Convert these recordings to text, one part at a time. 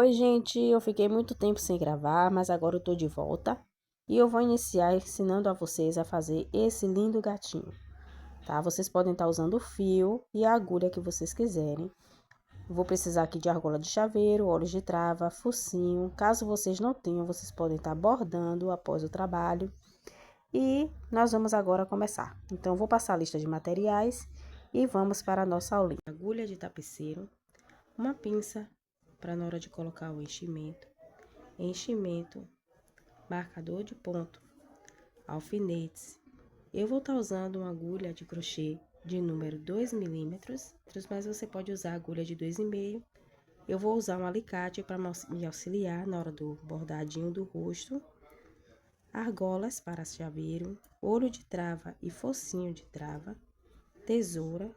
Oi, gente, eu fiquei muito tempo sem gravar, mas agora eu tô de volta e eu vou iniciar ensinando a vocês a fazer esse lindo gatinho, tá? Vocês podem estar usando o fio e a agulha que vocês quiserem. Vou precisar aqui de argola de chaveiro, óleo de trava, focinho. Caso vocês não tenham, vocês podem estar bordando após o trabalho. E nós vamos agora começar. Então, vou passar a lista de materiais e vamos para a nossa aulinha. Agulha de tapeceiro, uma pinça para na hora de colocar o enchimento, marcador de ponto, alfinetes. Eu vou estar usando uma agulha de crochê de número 2 milímetros, mas você pode usar agulha de 2,5. Eu vou usar um alicate para me auxiliar na hora do bordadinho do rosto, argolas para chaveiro, olho de trava e focinho de trava, tesoura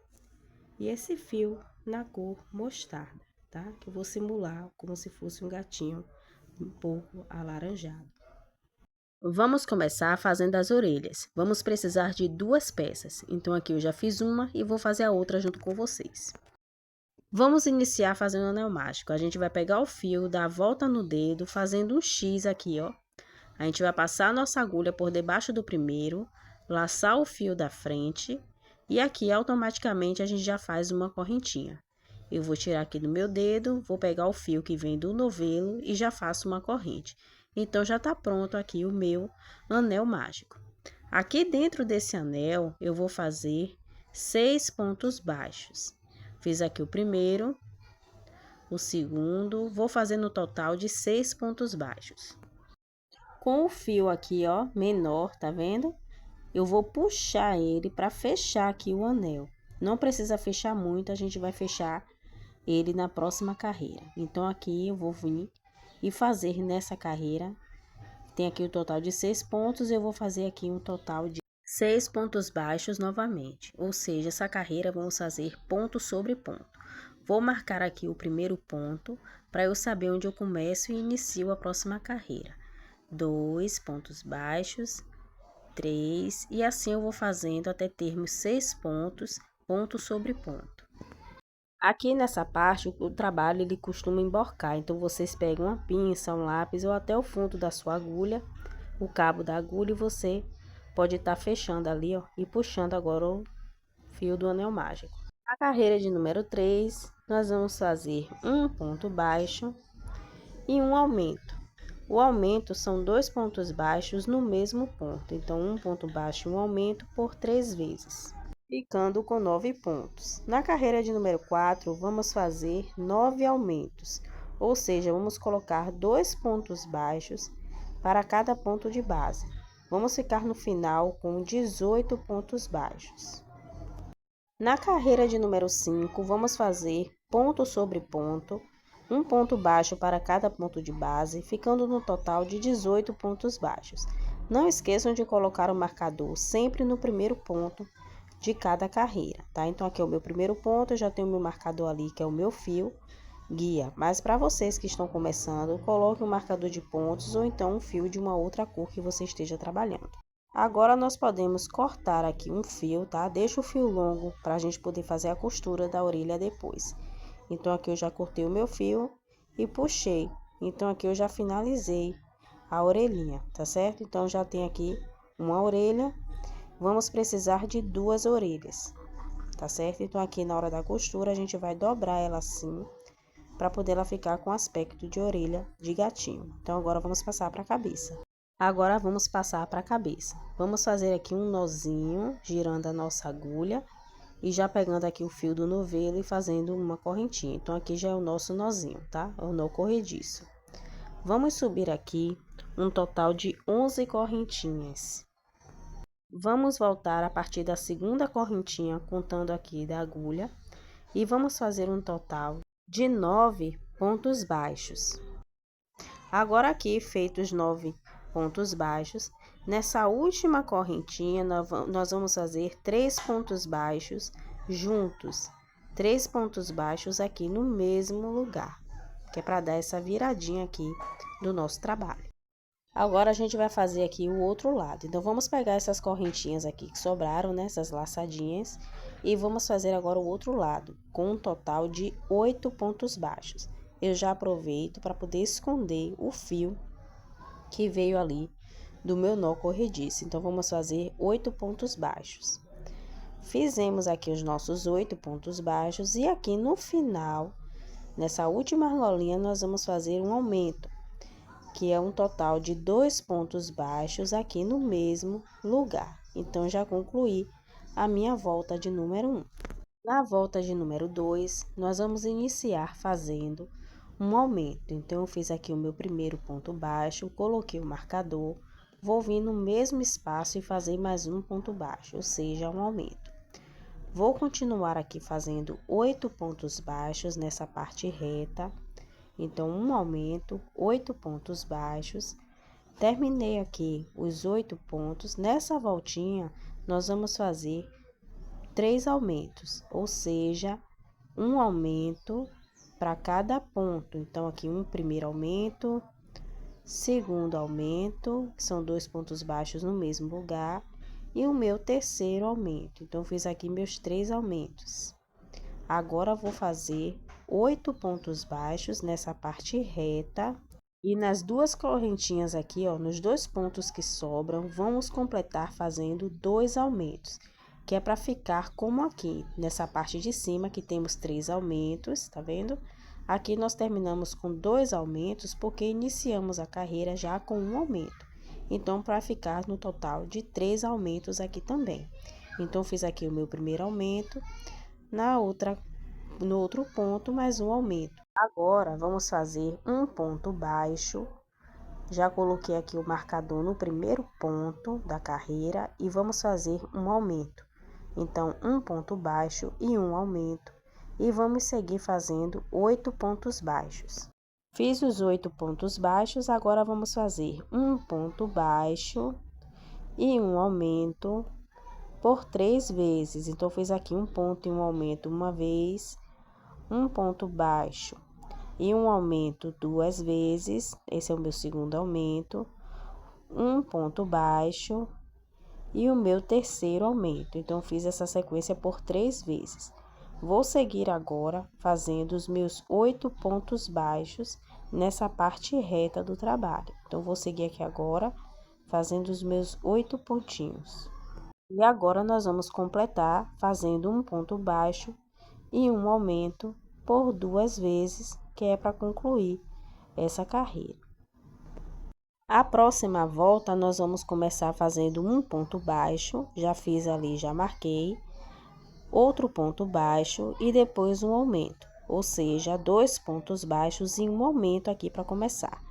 e esse fio na cor mostarda, tá? Que eu vou simular como se fosse um gatinho um pouco alaranjado. Vamos começar fazendo as orelhas. Vamos precisar de 2 peças. Então, aqui eu já fiz uma e vou fazer a outra junto com vocês. Vamos iniciar fazendo o anel mágico. A gente vai pegar o fio, dar a volta no dedo, fazendo um X aqui, ó. A gente vai passar a nossa agulha por debaixo do primeiro, laçar o fio da frente e aqui automaticamente a gente já faz uma correntinha. Eu vou tirar aqui do meu dedo, vou pegar o fio que vem do novelo e já faço uma corrente. Então, já tá pronto aqui o meu anel mágico. Aqui dentro desse anel, eu vou fazer 6 pontos baixos. Fiz aqui o primeiro, o segundo, vou fazer no total de 6 pontos baixos. Com o fio aqui, ó, menor, tá vendo? Eu vou puxar ele para fechar aqui o anel. Não precisa fechar muito, a gente vai fechar ele na próxima carreira. Então, aqui eu vou vir e fazer nessa carreira, tem aqui o total de 6 pontos, eu vou fazer aqui um total de 6 pontos baixos novamente. Ou seja, essa carreira vamos fazer ponto sobre ponto. Vou marcar aqui o primeiro ponto, para eu saber onde eu começo e inicio a próxima carreira. 2 pontos baixos, 3, e assim eu vou fazendo até termos 6 pontos, ponto sobre ponto. Aqui nessa parte, o trabalho ele costuma emborcar, então vocês pegam uma pinça, um lápis ou até o fundo da sua agulha, o cabo da agulha, e você pode estar fechando ali, ó, e puxando agora o fio do anel mágico. A carreira de número 3, nós vamos fazer um ponto baixo e um aumento. O aumento são 2 pontos baixos no mesmo ponto, então um ponto baixo e um aumento por 3 vezes. Ficando com 9 pontos. Na carreira de número 4, vamos fazer 9 aumentos, ou seja, vamos colocar 2 pontos baixos para cada ponto de base. Vamos ficar no final com 18 pontos baixos. Na carreira de número 5, vamos fazer ponto sobre ponto, um ponto baixo para cada ponto de base, ficando no total de 18 pontos baixos. Não esqueçam de colocar o marcador sempre no primeiro ponto de cada carreira, tá? Então, aqui é o meu primeiro ponto, eu já tenho o meu marcador ali, que é o meu fio guia. Mas para vocês que estão começando, coloque um marcador de pontos ou então um fio de uma outra cor que você esteja trabalhando. Agora, nós podemos cortar aqui um fio, tá? Deixa o fio longo para a gente poder fazer a costura da orelha depois. Então, aqui eu já cortei o meu fio e puxei. Então, aqui eu já finalizei a orelhinha, tá certo? Então, já tem aqui uma orelha. Vamos precisar de 2 orelhas, tá certo? Então, aqui na hora da costura, a gente vai dobrar ela assim, para poder ela ficar com aspecto de orelha de gatinho. Então, agora vamos passar para a cabeça. Agora, vamos passar para a cabeça. Vamos fazer aqui um nozinho, girando a nossa agulha, e já pegando aqui o fio do novelo e fazendo uma correntinha. Então, aqui já é o nosso nozinho, tá? É o nó corrediço. Vamos subir aqui um total de 11 correntinhas. Vamos voltar a partir da segunda correntinha, contando aqui da agulha, e vamos fazer um total de 9 pontos baixos. Agora aqui, feitos os 9 pontos baixos, nessa última correntinha, nós vamos fazer 3 pontos baixos juntos. 3 pontos baixos aqui no mesmo lugar, que é para dar essa viradinha aqui do nosso trabalho. Agora, a gente vai fazer aqui o outro lado. Então, vamos pegar essas correntinhas aqui que sobraram, né? Essas laçadinhas. E vamos fazer agora o outro lado, com um total de 8 pontos baixos. eu já aproveito para poder esconder o fio que veio ali do meu nó corrediço. Então, vamos fazer 8 pontos baixos. Fizemos aqui os nossos 8 pontos baixos e aqui no final, nessa última argolinha, nós vamos fazer um aumento, que é um total de 2 pontos baixos aqui no mesmo lugar. Então, já concluí a minha volta de número 1. Na volta de número 2, nós vamos iniciar fazendo um aumento. Então, eu fiz aqui o meu primeiro ponto baixo, coloquei o marcador, vou vir no mesmo espaço e fazer mais um ponto baixo, ou seja, um aumento. Vou continuar aqui fazendo 8 pontos baixos nessa parte reta. Então, um aumento, 8 pontos baixos. Terminei aqui os 8 pontos. Nessa voltinha, nós vamos fazer 3 aumentos, ou seja, um aumento para cada ponto. Então, aqui um primeiro aumento, segundo aumento, que são 2 pontos baixos no mesmo lugar, e o meu terceiro aumento. Então, fiz aqui meus 3 aumentos. Agora, vou fazer 8 pontos baixos nessa parte reta. E nas duas correntinhas aqui, ó, nos 2 pontos que sobram, vamos completar fazendo 2 aumentos, que é para ficar como aqui, nessa parte de cima, que temos 3 aumentos, tá vendo? Aqui nós terminamos com 2 aumentos, porque iniciamos a carreira já com um aumento. Então, para ficar no total de 3 aumentos aqui também. Então, fiz aqui o meu primeiro aumento, no outro ponto, mais um aumento. Agora, vamos fazer um ponto baixo. Já coloquei aqui o marcador no primeiro ponto da carreira e vamos fazer um aumento. Então, um ponto baixo e um aumento. E vamos seguir fazendo 8 pontos baixos. Fiz os 8 pontos baixos, agora vamos fazer um ponto baixo e um aumento por 3 vezes. Então, fiz aqui um ponto e um aumento uma vez, um ponto baixo e um aumento 2 vezes. Esse é o meu segundo aumento, um ponto baixo e o meu terceiro aumento. Então, fiz essa sequência por 3 vezes. Vou seguir agora fazendo os meus 8 pontos baixos nessa parte reta do trabalho. Então, vou seguir aqui agora fazendo os meus 8 pontinhos. E agora, nós vamos completar fazendo um ponto baixo e um aumento por 2 vezes, que é para concluir essa carreira. A próxima volta, nós vamos começar fazendo um ponto baixo, já fiz ali, já marquei, outro ponto baixo e depois um aumento, ou seja, 2 pontos baixos e um aumento aqui para começar.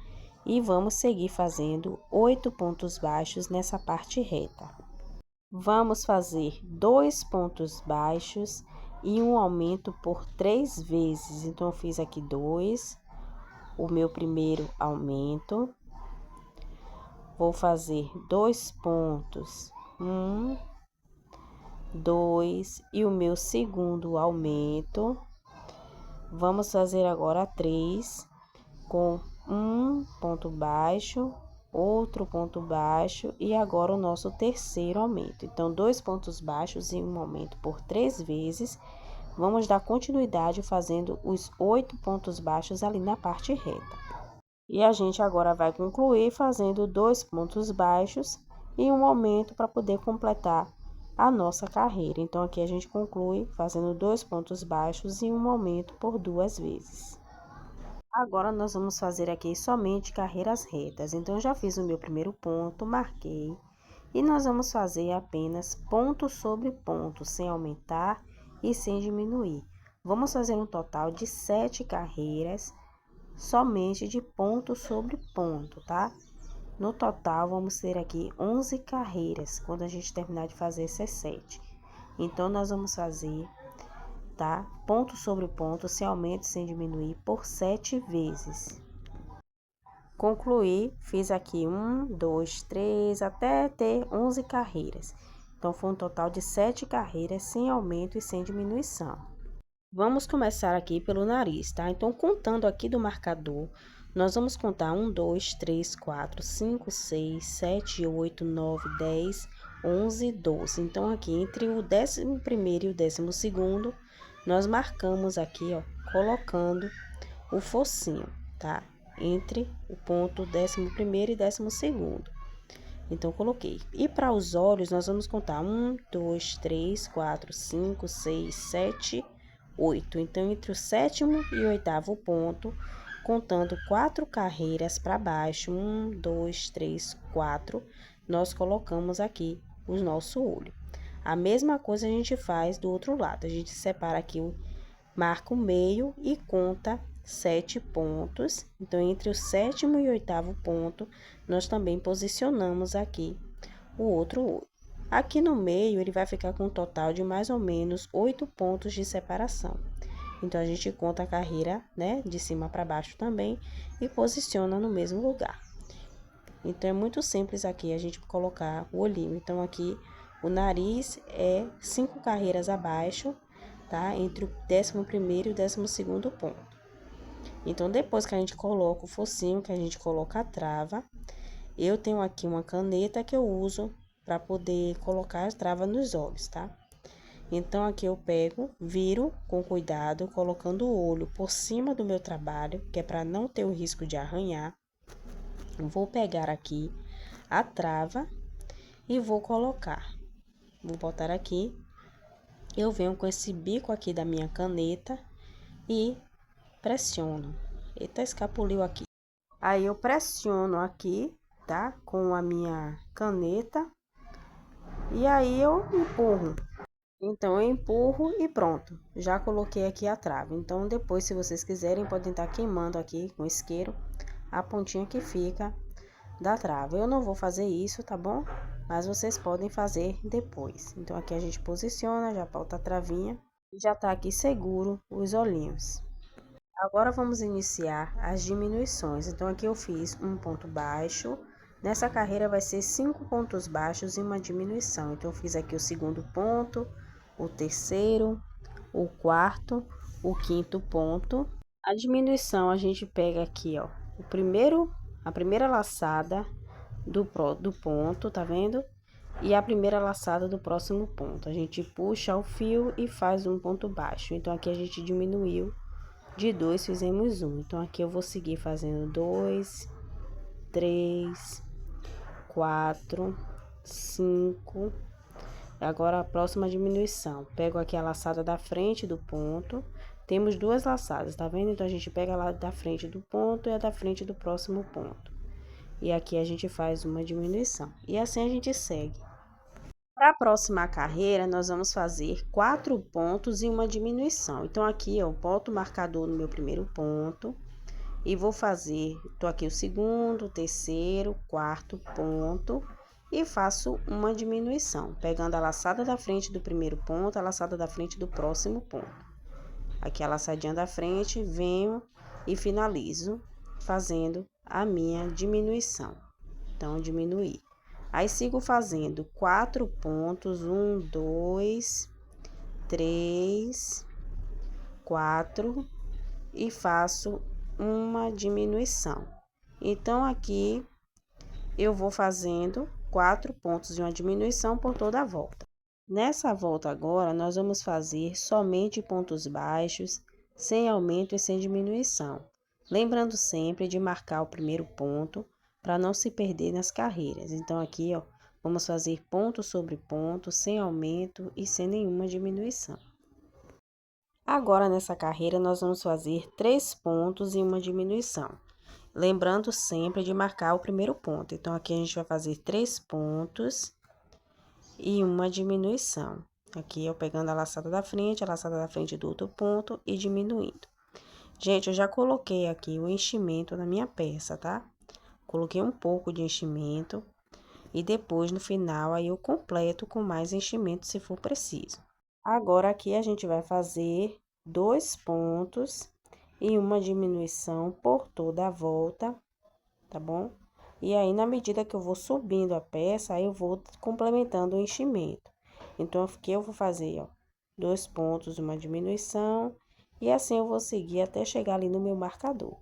E vamos seguir fazendo 8 pontos baixos nessa parte reta. Vamos fazer 2 pontos baixos e um aumento por 3 vezes. Então, eu fiz aqui 2, o meu primeiro aumento. Vou fazer 2 pontos, 1, 2 e o meu segundo aumento. Vamos fazer agora 3 com um ponto baixo, outro ponto baixo e agora o nosso terceiro aumento. Então, 2 pontos baixos e um aumento por 3 vezes. Vamos dar continuidade fazendo os 8 pontos baixos ali na parte reta. E a gente agora vai concluir fazendo 2 pontos baixos e um aumento para poder completar a nossa carreira. Então, aqui a gente conclui fazendo 2 pontos baixos e um aumento por 2 vezes. Agora, nós vamos fazer aqui somente carreiras retas. Então, eu já fiz o meu primeiro ponto, marquei. E nós vamos fazer apenas ponto sobre ponto, sem aumentar e sem diminuir. Vamos fazer um total de 7 carreiras, somente de ponto sobre ponto, tá? No total, vamos ter aqui 11 carreiras, quando a gente terminar de fazer essas 7. Então, nós vamos fazer, tá? Ponto sobre ponto, sem aumento, sem diminuir, por 7 vezes. Concluí, fiz aqui 1, 2, 3, até ter 11 carreiras. Então, foi um total de 7 carreiras, sem aumento e sem diminuição. Vamos começar aqui pelo nariz, tá? Então, contando aqui do marcador, nós vamos contar 1, 2, 3, 4, 5, 6, 7, 8, 9, 10, 11, 12. Então, aqui entre o 11º e o 12º, nós marcamos aqui, ó, colocando o focinho, tá? Entre o ponto 11º e 12º. Então, coloquei. E para os olhos, nós vamos contar 1, 2, 3, 4, 5, 6, 7, 8. Então, entre o 7º e o 8º ponto, contando 4 carreiras para baixo, 1, 2, 3, 4, nós colocamos aqui o nosso olho. A mesma coisa a gente faz do outro lado. A gente separa aqui, marca o meio e conta 7 pontos. Então, entre o 7º e o 8º ponto, nós também posicionamos aqui o outro olho. Aqui no meio, ele vai ficar com um total de mais ou menos 8 pontos de separação. Então, a gente conta a carreira, né, de cima para baixo também e posiciona no mesmo lugar. Então, é muito simples aqui a gente colocar o olhinho. Então, aqui o nariz é 5 carreiras abaixo, tá? Entre o 11º e o 12º ponto. Então, depois que a gente coloca o focinho, que a gente coloca a trava, eu tenho aqui uma caneta que eu uso para poder colocar a trava nos olhos, tá? Então, aqui eu pego, viro com cuidado, colocando o olho por cima do meu trabalho, que é para não ter o risco de arranhar. Vou pegar aqui a trava e vou colocar. Vou botar aqui. Eu venho com esse bico aqui da minha caneta e pressiono. Eita, escapuliu aqui. Aí, eu pressiono aqui, tá? Com a minha caneta. E aí, eu empurro. Então, eu empurro e pronto. Já coloquei aqui a trava. Então, depois, se vocês quiserem, podem estar queimando aqui com isqueiro a pontinha que fica da trava. Eu não vou fazer isso, tá bom? Mas vocês podem fazer depois. Então, aqui a gente posiciona, já bota a travinha e já tá aqui seguro os olhinhos. Agora, vamos iniciar as diminuições. Então, aqui eu fiz um ponto baixo. Nessa carreira vai ser 5 pontos baixos e uma diminuição. Então, eu fiz aqui o segundo ponto, o terceiro, o quarto, o quinto ponto. A diminuição a gente pega aqui, ó, a primeira laçada do ponto, tá vendo? E a primeira laçada do próximo ponto. A gente puxa o fio e faz um ponto baixo. Então, aqui a gente diminuiu de 2, fizemos 1. Então, aqui eu vou seguir fazendo 2, 3, 4, 5. Agora, a próxima diminuição. Pego aqui a laçada da frente do ponto. Temos 2 laçadas, tá vendo? Então, a gente pega lá da frente do ponto e a da frente do próximo ponto. E aqui a gente faz uma diminuição. E assim a gente segue. Para a próxima carreira, nós vamos fazer 4 pontos e uma diminuição. Então, aqui eu boto o marcador no meu primeiro ponto e vou fazer, tô aqui o segundo, o terceiro, quarto ponto e faço uma diminuição, pegando a laçada da frente do primeiro ponto, a laçada da frente do próximo ponto. Aqui a laçadinha da frente, venho e finalizo fazendo a minha diminuição. Então, diminuir. Aí, sigo fazendo 4 pontos, 1, 2, 3, 4 e faço uma diminuição. Então, aqui eu vou fazendo 4 pontos e uma diminuição por toda a volta. Nessa volta agora, nós vamos fazer somente pontos baixos, sem aumento e sem diminuição. Lembrando sempre de marcar o primeiro ponto, para não se perder nas carreiras. Então, aqui, ó, vamos fazer ponto sobre ponto, sem aumento e sem nenhuma diminuição. Agora, nessa carreira, nós vamos fazer 3 pontos e uma diminuição. Lembrando sempre de marcar o primeiro ponto. Então, aqui a gente vai fazer 3 pontos e uma diminuição. Aqui, eu pegando a laçada da frente do outro ponto e diminuindo. Gente, eu já coloquei aqui o enchimento na minha peça, tá? Coloquei um pouco de enchimento e depois, no final, aí eu completo com mais enchimento, se for preciso. Agora, aqui a gente vai fazer 2 pontos e uma diminuição por toda a volta, tá bom? E aí, na medida que eu vou subindo a peça, aí eu vou complementando o enchimento. Então, aqui eu vou fazer, ó, 2 pontos, uma diminuição, e assim eu vou seguir até chegar ali no meu marcador.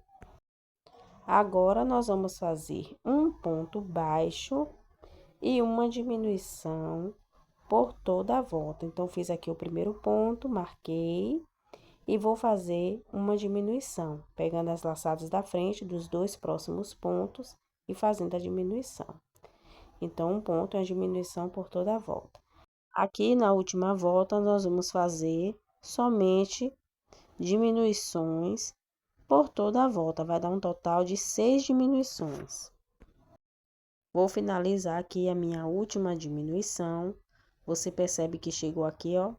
Agora, nós vamos fazer um ponto baixo e uma diminuição por toda a volta. Então, fiz aqui o primeiro ponto, marquei, e vou fazer uma diminuição, pegando as laçadas da frente dos dois próximos pontos e fazendo a diminuição. Então, um ponto é a diminuição por toda a volta. Aqui na última volta, nós vamos fazer somente diminuições por toda a volta, vai dar um total de 6 diminuições. Vou finalizar aqui a minha última diminuição. Você percebe que chegou aqui, ó,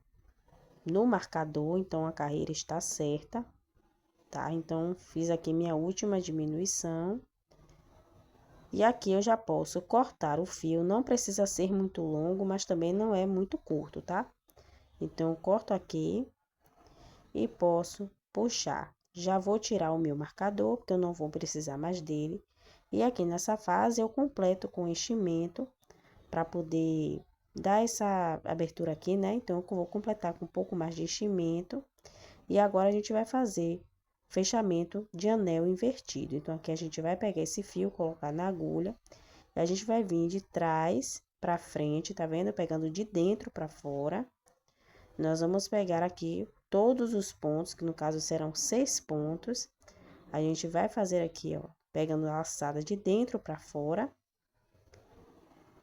no marcador, então a carreira está certa, tá? Então, fiz aqui minha última diminuição. E aqui eu já posso cortar o fio, não precisa ser muito longo, mas também não é muito curto, tá? Então, eu corto aqui e posso puxar. Já vou tirar o meu marcador, porque eu não vou precisar mais dele. E aqui nessa fase eu completo com enchimento, para poder dar essa abertura aqui, né? Então, eu vou completar com um pouco mais de enchimento. E agora, a gente vai fazer fechamento de anel invertido. Então, aqui a gente vai pegar esse fio, colocar na agulha. E a gente vai vir de trás para frente, tá vendo? Pegando de dentro para fora. Nós vamos pegar aqui todos os pontos, que no caso serão 6 pontos. A gente vai fazer aqui, ó, pegando a laçada de dentro para fora.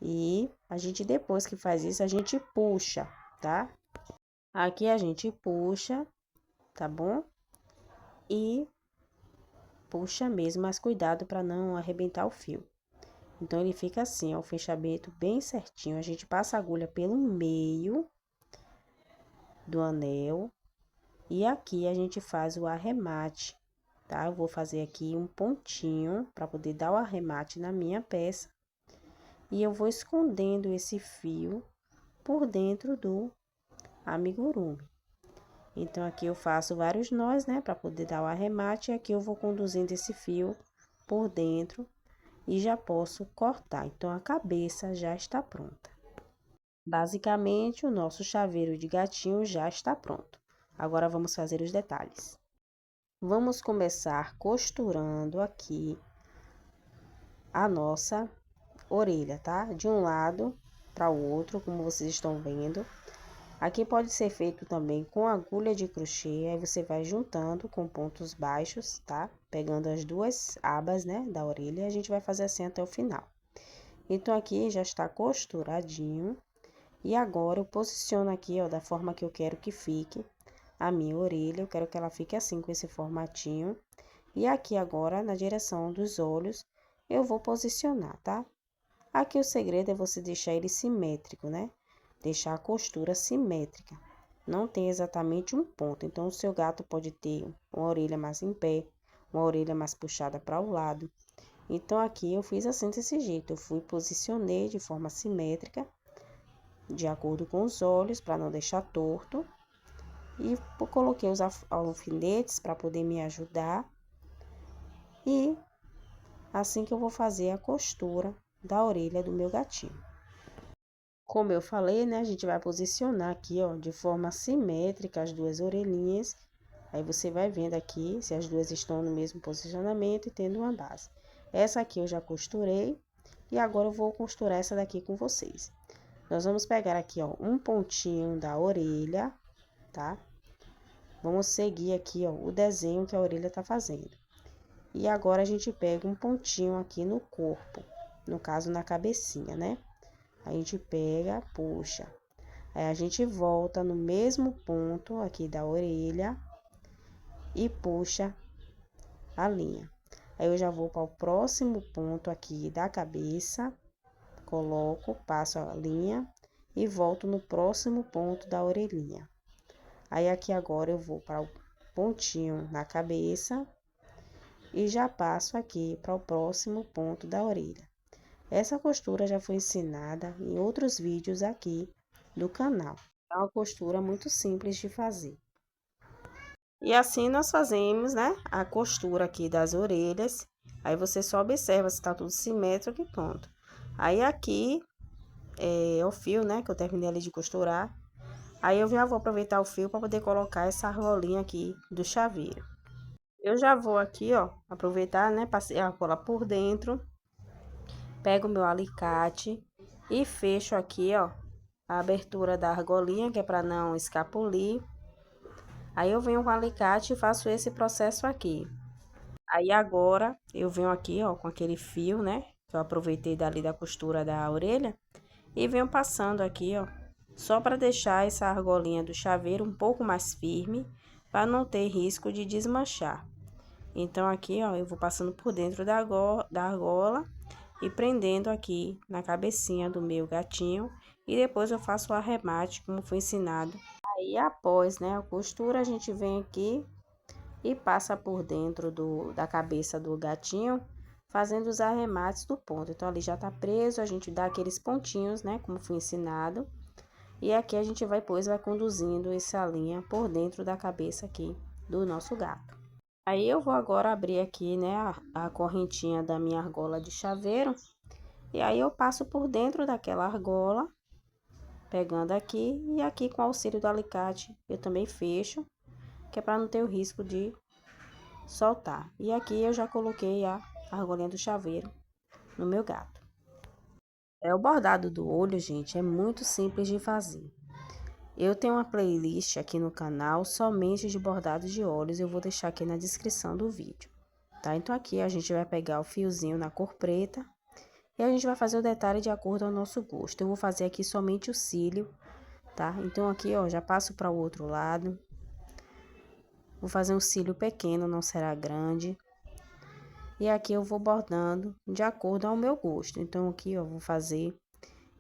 E a gente, depois que faz isso, a gente puxa, tá? Aqui a gente puxa, tá bom? E puxa mesmo, mas cuidado para não arrebentar o fio. Então, ele fica assim, ó, o fechamento bem certinho. A gente passa a agulha pelo meio do anel. E aqui a gente faz o arremate, tá? Eu vou fazer aqui um pontinho para poder dar o arremate na minha peça. E eu vou escondendo esse fio por dentro do amigurumi. Então, aqui eu faço vários nós, né, para poder dar o arremate. E aqui eu vou conduzindo esse fio por dentro e já posso cortar. Então, a cabeça já está pronta. Basicamente, o nosso chaveiro de gatinho já está pronto. Agora, vamos fazer os detalhes. Vamos começar costurando aqui a nossa orelha, tá? De um lado para o outro, como vocês estão vendo. Aqui pode ser feito também com agulha de crochê, aí você vai juntando com pontos baixos, tá? Pegando as duas abas, né, da orelha, a gente vai fazer assim até o final. Então, aqui já está costuradinho. E agora, eu posiciono aqui, ó, da forma que eu quero que fique a minha orelha. Eu quero que ela fique assim, com esse formatinho. E aqui agora, na direção dos olhos, eu vou posicionar, tá? Aqui o segredo é você deixar ele simétrico, né? Deixar a costura simétrica. Não tem exatamente um ponto. Então, o seu gato pode ter uma orelha mais em pé, uma orelha mais puxada para o lado. Então, aqui eu fiz assim desse jeito. Eu posicionei de forma simétrica, de acordo com os olhos, para não deixar torto. E coloquei os alfinetes para poder me ajudar. E assim que eu vou fazer a costura da orelha do meu gatinho. Como eu falei, né, a gente vai posicionar aqui, ó, de forma simétrica as duas orelhinhas. Aí, você vai vendo aqui se as duas estão no mesmo posicionamento e tendo uma base. Essa aqui eu já costurei e agora eu vou costurar essa daqui com vocês. Nós vamos pegar aqui, ó, um pontinho da orelha, tá? Vamos seguir aqui, ó, o desenho que a orelha tá fazendo. E agora, a gente pega um pontinho aqui no corpo, no caso, na cabecinha, né? A gente pega, puxa. Aí, a gente volta no mesmo ponto aqui da orelha e puxa a linha. Aí, eu já vou para o próximo ponto aqui da cabeça, coloco, passo a linha e volto no próximo ponto da orelhinha. Aí, aqui agora eu vou para o pontinho na cabeça e já passo aqui para o próximo ponto da orelha. Essa costura já foi ensinada em outros vídeos aqui do canal. É uma costura muito simples de fazer. E assim nós fazemos, né, a costura aqui das orelhas. Aí, você só observa se tá tudo simétrico e pronto. Aí, aqui é o fio, né, que eu terminei ali de costurar. Aí, eu já vou aproveitar o fio para poder colocar essa argolinha aqui do chaveiro. Eu já vou aqui, ó, aproveitar, né, passei a cola por dentro. Pego o meu alicate e fecho aqui, ó, a abertura da argolinha, que é para não escapulir. Aí eu venho com o alicate e faço esse processo aqui. Aí agora eu venho aqui, ó, com aquele fio, né? Que eu aproveitei dali da costura da orelha. E venho passando aqui, ó. Só para deixar essa argolinha do chaveiro um pouco mais firme. Para não ter risco de desmanchar. Então aqui, ó, eu vou passando por dentro da argola. E prendendo aqui na cabecinha do meu gatinho. E depois eu faço o arremate, como foi ensinado. Aí após, né, a costura, a gente vem aqui e passa por dentro da cabeça do gatinho, fazendo os arremates do ponto. Então, ali já tá preso, a gente dá aqueles pontinhos, né, como foi ensinado. E aqui a gente vai conduzindo essa linha por dentro da cabeça aqui do nosso gato. Aí eu vou agora abrir aqui, né, a correntinha da minha argola de chaveiro. E aí eu passo por dentro daquela argola, pegando aqui e aqui com o auxílio do alicate eu também fecho, que é para não ter o risco de soltar. E aqui eu já coloquei a argolinha do chaveiro no meu gato. O bordado do olho, gente, é muito simples de fazer. Eu tenho uma playlist aqui no canal somente de bordados de olhos, eu vou deixar aqui na descrição do vídeo, tá? Então aqui a gente vai pegar o fiozinho na cor preta e a gente vai fazer o detalhe de acordo ao nosso gosto. Eu vou fazer aqui somente o cílio, tá? Então aqui, ó, já passo para o outro lado. Vou fazer um cílio pequeno, não será grande. E aqui eu vou bordando de acordo ao meu gosto. Então, aqui eu vou fazer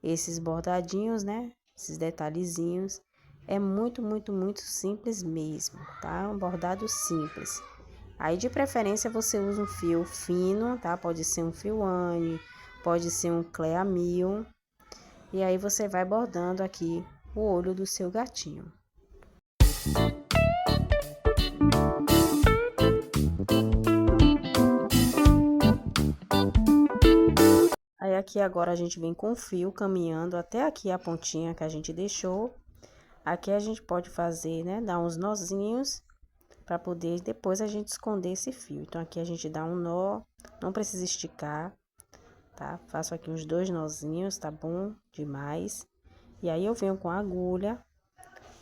esses bordadinhos, né? Esses detalhezinhos. É muito, muito, muito simples mesmo, tá? Um bordado simples. Aí, de preferência, você usa um fio fino, tá? Pode ser um fio Anne, pode ser um Clea Mil. E aí, você vai bordando aqui o olho do seu gatinho. Aí aqui agora a gente vem com o fio caminhando até aqui a pontinha que a gente deixou. Aqui a gente pode fazer, né, dar uns nozinhos para poder depois a gente esconder esse fio. Então aqui a gente dá um nó, não precisa esticar, tá? Faço aqui uns 2 nozinhos, tá bom? Demais. E aí eu venho com a agulha,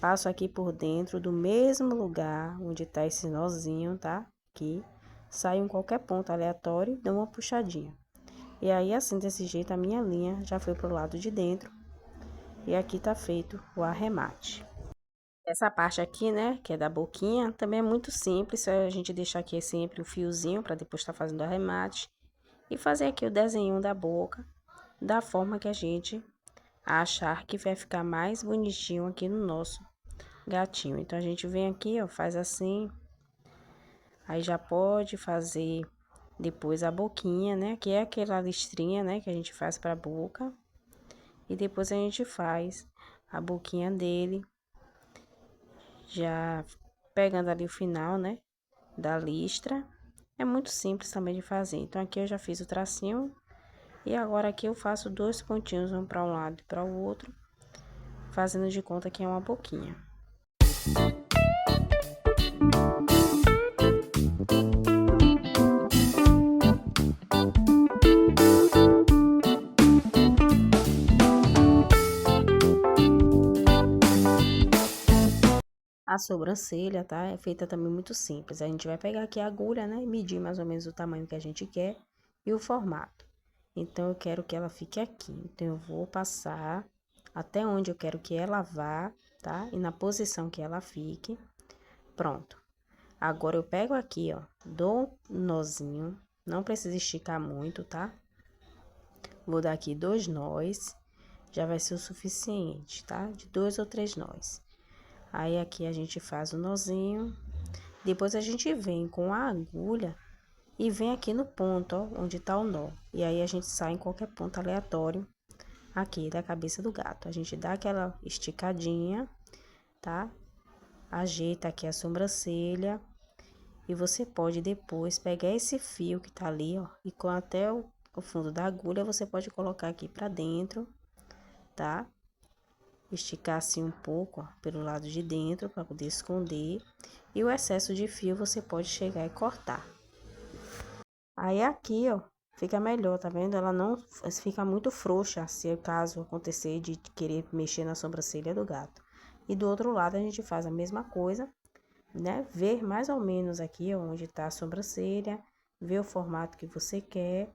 passo aqui por dentro do mesmo lugar onde tá esse nozinho, tá? Aqui, saio em qualquer ponto aleatório e dou uma puxadinha. E aí, assim, desse jeito, a minha linha já foi pro lado de dentro. E aqui tá feito o arremate. Essa parte aqui, né, que é da boquinha, também é muito simples. Só a gente deixar aqui sempre o fiozinho para depois estar fazendo o arremate. E fazer aqui o desenho da boca, da forma que a gente achar que vai ficar mais bonitinho aqui no nosso gatinho. Então, a gente vem aqui, ó, faz assim. Aí já pode fazer depois a boquinha, né? Que é aquela listrinha, né? Que a gente faz pra boca. E depois a gente faz a boquinha dele. Já pegando ali o final, né? Da listra. É muito simples também de fazer. Então, aqui eu já fiz o tracinho. E agora aqui eu faço 2 pontinhos, um para um lado e para o outro. Fazendo de conta que é uma boquinha. A sobrancelha, tá? É feita também muito simples. A gente vai pegar aqui a agulha, né? Medir mais ou menos o tamanho que a gente quer e o formato. Então, eu quero que ela fique aqui. Então, eu vou passar até onde eu quero que ela vá, tá? E na posição que ela fique. Pronto. Agora, eu pego aqui, ó, dou um nozinho. Não precisa esticar muito, tá? Vou dar aqui 2 nós. Já vai ser o suficiente, tá? De 2 ou 3 nós. Aí, aqui a gente faz o nozinho. Depois, a gente vem com a agulha e vem aqui no ponto, ó, onde tá o nó. E aí, a gente sai em qualquer ponto aleatório aqui da cabeça do gato. A gente dá aquela esticadinha, tá? Ajeita aqui a sobrancelha. E você pode depois pegar esse fio que tá ali, ó. E com até o fundo da agulha, você pode colocar aqui pra dentro, tá? Esticar assim um pouco, ó, pelo lado de dentro, para poder esconder. E o excesso de fio você pode chegar e cortar. Aí aqui, ó, fica melhor, tá vendo? Ela não fica muito frouxa, se caso acontecer de querer mexer na sobrancelha do gato. E do outro lado a gente faz a mesma coisa, né, ver mais ou menos aqui onde tá a sobrancelha, ver o formato que você quer.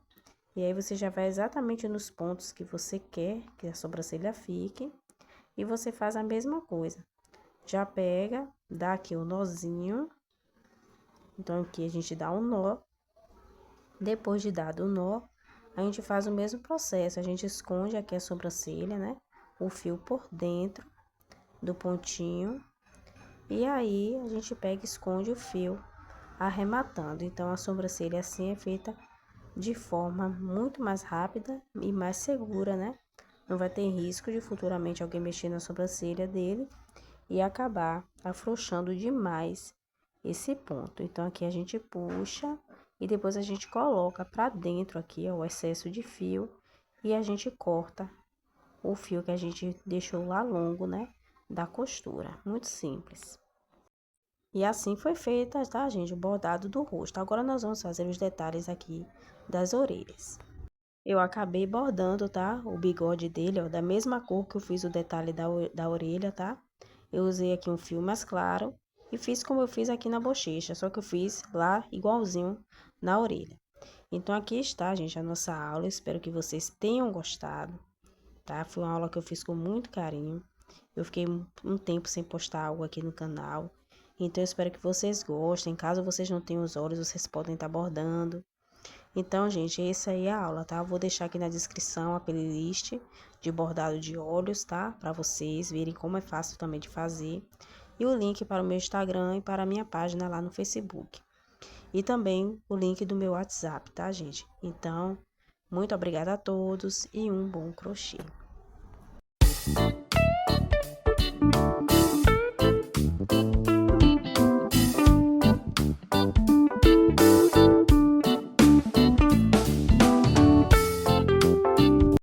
E aí você já vai exatamente nos pontos que você quer que a sobrancelha fique. E você faz a mesma coisa. Já pega, dá aqui o nozinho. Então, aqui a gente dá um nó. Depois de dado o nó, a gente faz o mesmo processo. A gente esconde aqui a sobrancelha, né? O fio por dentro do pontinho. E aí, a gente pega e esconde o fio, arrematando. Então, a sobrancelha assim é feita de forma muito mais rápida e mais segura, né? Não vai ter risco de futuramente alguém mexer na sobrancelha dele e acabar afrouxando demais esse ponto. Então, aqui a gente puxa e depois a gente coloca para dentro aqui, ó, o excesso de fio e a gente corta o fio que a gente deixou lá longo, né, da costura. Muito simples. E assim foi feita, tá, gente, o bordado do rosto. Agora nós vamos fazer os detalhes aqui das orelhas. Eu acabei bordando, tá, o bigode dele, ó, da mesma cor que eu fiz o detalhe da orelha, tá? Eu usei aqui um fio mais claro e fiz como eu fiz aqui na bochecha, só que eu fiz lá igualzinho na orelha. Então, aqui está, gente, a nossa aula. Espero que vocês tenham gostado, tá? Foi uma aula que eu fiz com muito carinho. Eu fiquei um tempo sem postar algo aqui no canal. Então, eu espero que vocês gostem. Caso vocês não tenham os olhos, vocês podem estar bordando. Então, gente, essa aí é a aula, tá? Eu vou deixar aqui na descrição a playlist de bordado de olhos, tá? Para vocês verem como é fácil também de fazer. E o link para o meu Instagram e para a minha página lá no Facebook. E também o link do meu WhatsApp, tá, gente? Então, muito obrigada a todos e um bom crochê.